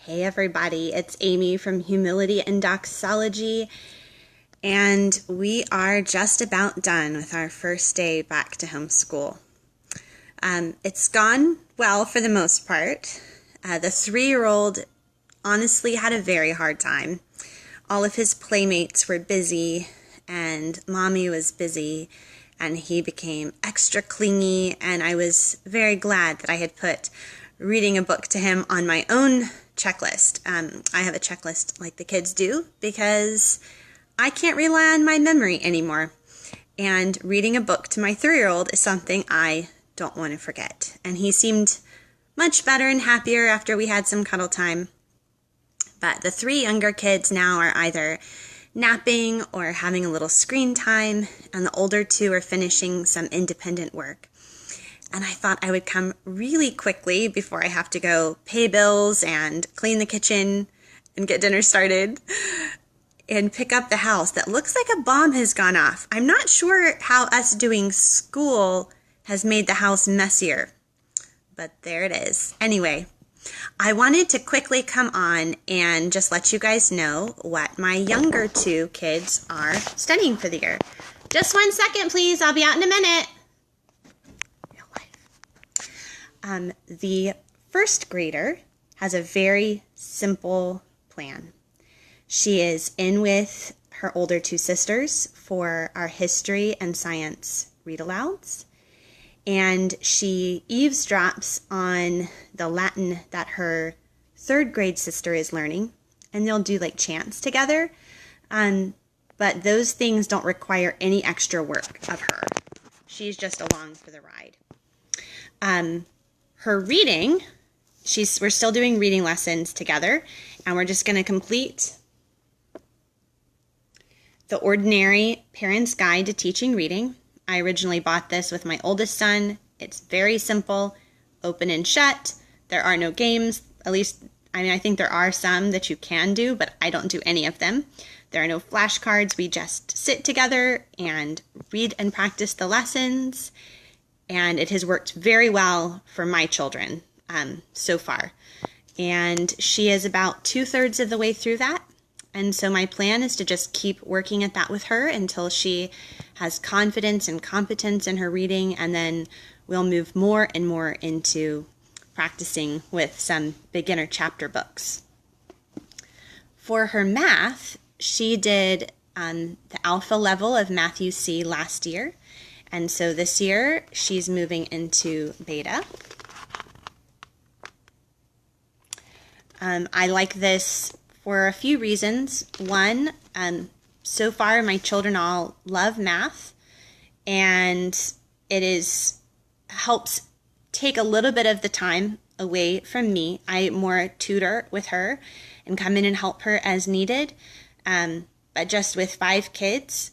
Hey everybody, it's Amy from Humility and Doxology, and we are just about done with our first day back to homeschool. It's gone well for the most part. The 3-year-old honestly had a very hard time. All of his playmates were busy, and Mommy was busy, and he became extra clingy, and I was very glad that I had put reading a book to him on my own checklist. I have a checklist like the kids do because I can't rely on my memory anymore. And reading a book to my 3-year-old is something I don't want to forget. And he seemed much better and happier after we had some cuddle time. But the 3 younger kids now are either napping or having a little screen time, and the older 2 are finishing some independent work. And I thought I would come really quickly before I have to go pay bills and clean the kitchen and get dinner started and pick up the house that looks like a bomb has gone off. I'm not sure how us doing school has made the house messier, but there it is. Anyway, I wanted to quickly come on and just let you guys know what my younger 2 kids are studying for the year. Just 1 second, please. I'll be out in a minute. The first grader has a very simple plan. She is in with her older 2 sisters for our history and science read-alouds, and she eavesdrops on the Latin that her 3rd grade sister is learning, and they'll do like chants together, but those things don't require any extra work of her. She's just along for the ride. Her reading, we're still doing reading lessons together, and we're just going to complete the Ordinary Parent's Guide to Teaching Reading. I originally bought this with my oldest son. It's very simple, open and shut. There are no games, at least, I think there are some that you can do, but I don't do any of them. There are no flashcards. We just sit together and read and practice the lessons. And it has worked very well for my children so far. And she is about 2/3 of the way through that. And so my plan is to just keep working at that with her until she has confidence and competence in her reading. And then we'll move more and more into practicing with some beginner chapter books. For her math, she did the alpha level of Math UC last year. And so this year, she's moving into beta. I like this for a few reasons. One, so far my children all love math, and it helps take a little bit of the time away from me. I more tutor with her and come in and help her as needed. But just with 5 kids,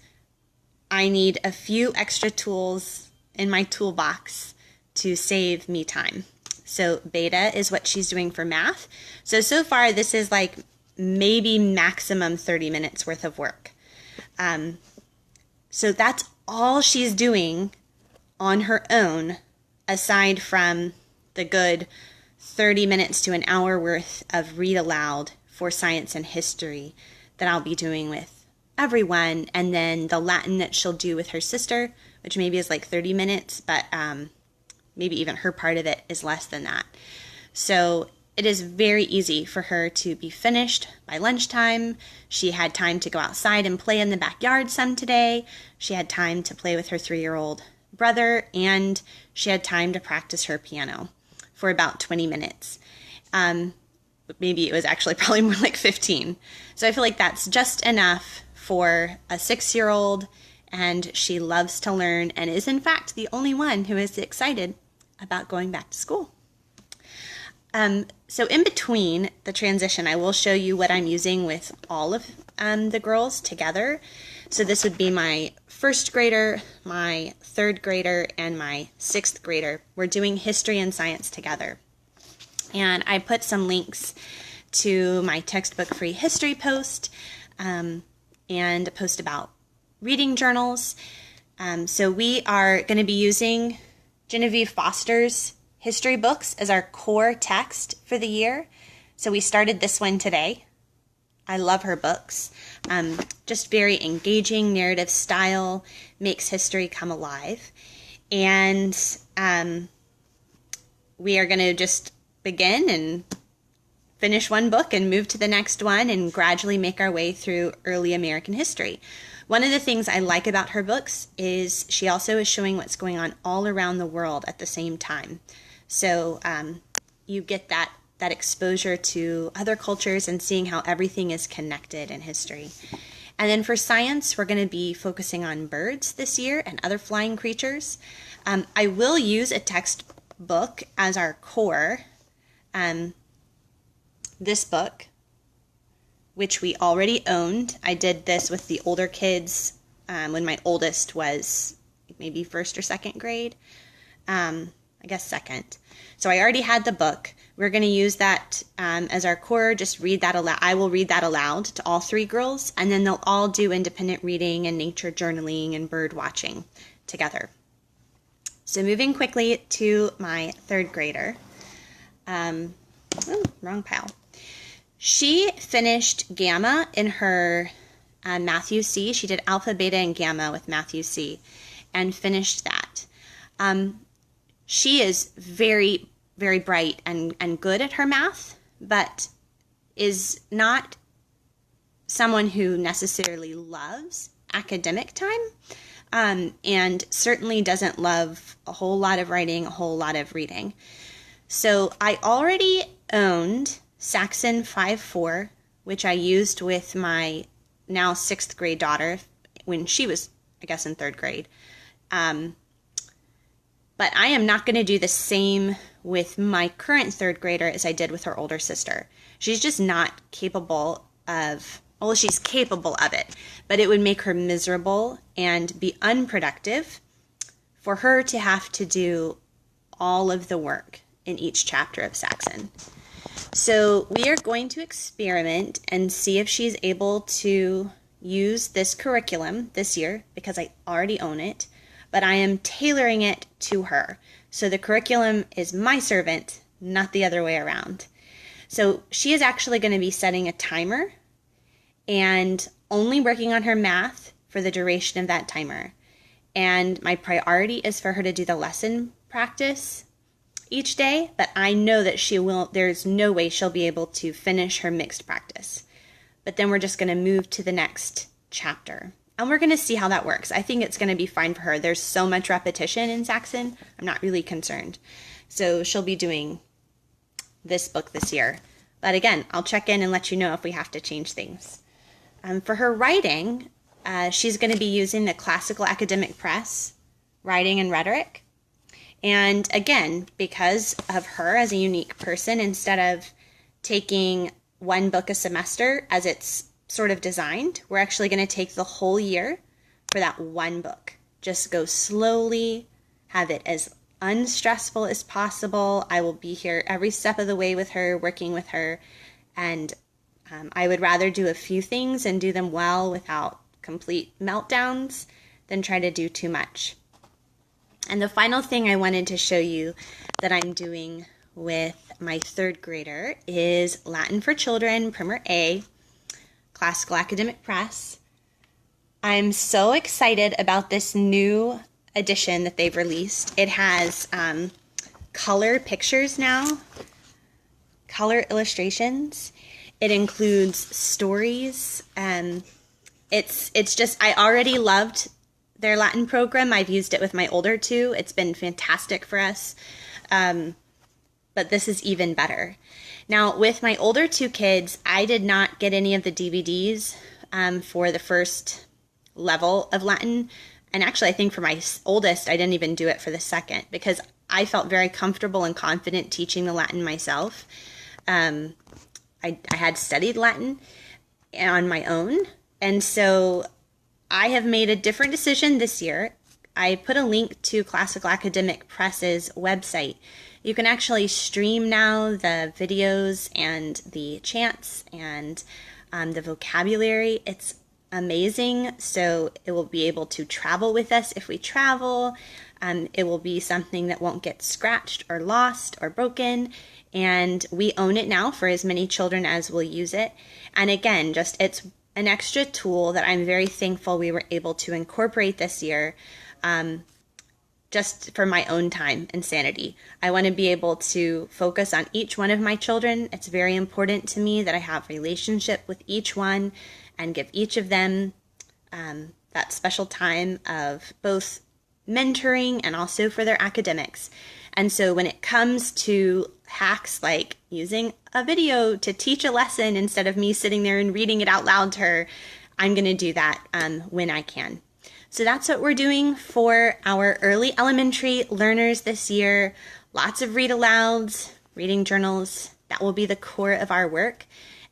I need a few extra tools in my toolbox to save me time. So beta is what she's doing for math. So far this is like maybe maximum 30 minutes worth of work. So that's all she's doing on her own, aside from the good 30 minutes to an hour worth of read aloud for science and history that I'll be doing with everyone, and then the Latin that she'll do with her sister, which maybe is like 30 minutes, but maybe even her part of it is less than that. So it is very easy for her to be finished by lunchtime. She had time to go outside and play in the backyard some today. She had time to play with her 3-year-old brother, and she had time to practice her piano for about 20 minutes. Maybe it was actually probably more like 15. So I feel like that's just enough for a 6-year-old, and she loves to learn and is in fact the only one who is excited about going back to school. So in between the transition, I will show you what I'm using with all of the girls together. So this would be my 1st grader, my 3rd grader, and my 6th grader. We're doing history and science together. And I put some links to my textbook free history post, and a post about reading journals. So we are going to be using Genevieve Foster's history books as our core text for the year. So we started this one today. I love her books. Just very engaging narrative style, makes history come alive. And we are going to just begin and finish one book and move to the next one and gradually make our way through early American history. One of the things I like about her books is she also is showing what's going on all around the world at the same time. So you get that exposure to other cultures and seeing how everything is connected in history. And then for science, we're going to be focusing on birds this year and other flying creatures. I will use a textbook as our core. This book, which we already owned. I did this with the older kids when my oldest was maybe first or second grade. I guess second. So I already had the book. We're going to use that as our core. Just read that aloud. I will read that aloud to all three girls, and then they'll all do independent reading and nature journaling and bird watching together. So moving quickly to my third grader. Wrong pile. She finished Gamma in her Matthew C. She did Alpha, Beta, and Gamma with Matthew C. and finished that. She is very, very bright and good at her math, but is not someone who necessarily loves academic time, and certainly doesn't love a whole lot of writing, a whole lot of reading. So I already owned Saxon 5-4, which I used with my now 6th grade daughter when she was, I guess, in 3rd grade. But I am not going to do the same with my current 3rd grader as I did with her older sister. She's just not capable of, well, she's capable of it, but it would make her miserable and be unproductive for her to have to do all of the work in each chapter of Saxon. So we are going to experiment and see if she's able to use this curriculum this year, because I already own it, but I am tailoring it to her. So the curriculum is my servant, not the other way around. So she is actually going to be setting a timer and only working on her math for the duration of that timer. And my priority is for her to do the lesson practice each day, but I know that there's no way she'll be able to finish her mixed practice. But then we're just going to move to the next chapter. And we're going to see how that works. I think it's going to be fine for her. There's so much repetition in Saxon, I'm not really concerned. So she'll be doing this book this year. But again, I'll check in and let you know if we have to change things. For her writing, she's going to be using the Classical Academic Press, Writing and Rhetoric. And again, because of her as a unique person, instead of taking one book a semester as it's sort of designed, we're actually going to take the whole year for that one book. Just go slowly, have it as unstressful as possible. I will be here every step of the way with her, working with her, and I would rather do a few things and do them well without complete meltdowns than try to do too much. And the final thing I wanted to show you that I'm doing with my 3rd grader is Latin for Children, Primer A, Classical Academic Press. I'm so excited about this new edition that they've released. It has color pictures now, color illustrations. It includes stories. It's just, I already loved their Latin program. I've used it with my older two. It's been fantastic for us. But this is even better. Now, with my older two kids, I did not get any of the DVDs for the first level of Latin. And actually, I think for my oldest, I didn't even do it for the second, because I felt very comfortable and confident teaching the Latin myself. I had studied Latin on my own. And so I have made a different decision this year. I put a link to Classical Academic Press's website. You can actually stream now the videos and the chants and the vocabulary. It's amazing. So it will be able to travel with us if we travel. It will be something that won't get scratched or lost or broken. and we own it now for as many children as will use it. And again, just it's an extra tool that I'm very thankful we were able to incorporate this year, just for my own time and sanity. I want to be able to focus on each one of my children. It's very important to me that I have a relationship with each one and give each of them that special time of both mentoring and also for their academics. And so when it comes to hacks like using a video to teach a lesson instead of me sitting there and reading it out loud to her, I'm going to do that when I can. So that's what we're doing for our early elementary learners this year. Lots of read alouds, reading journals. That will be the core of our work.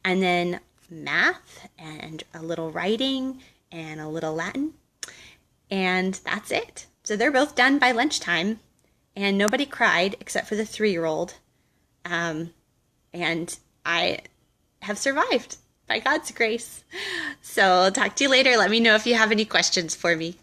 And then math and a little writing and a little Latin. And that's it. So they're both done by lunchtime. And nobody cried except for the 3-year-old. And I have survived by God's grace. So I'll talk to you later. Let me know if you have any questions for me.